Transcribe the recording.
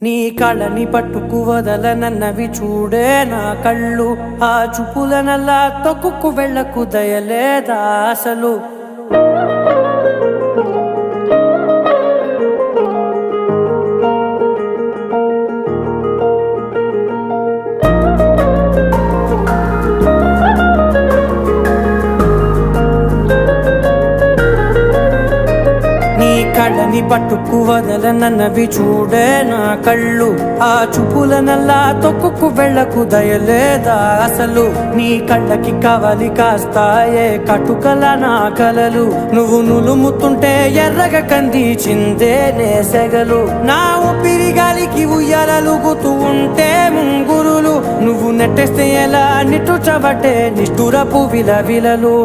నీ కళని పట్టుకు వదలనన్నవి చూడే నా కళ్ళు, ఆ చూపులనల్లా తొక్కుకు వెళ్ళకు దయలేదా అసలు. కళ్ళని పట్టుకు వదలనన్నవి చూడే నా కళ్ళు, ఆ చూపులనల్లా తొక్కుకు వెళ్ళకు దయలేదా అసలు. నీ కళ్ళకి కవలి కాస్తాయే కటుకల నా కలలు, నువ్వు నులుముతుంటే ఎర్రగా కందిచిందే నేసెగలు. నా ఊపిరి గాలికి ఉయ్యాలలుగుతూ ఉంటే ముంగురులు, నువ్వు నెట్టేస్తే ఎలా నిట్టుచబట్టే నిష్ఠురపు విలవిలలు.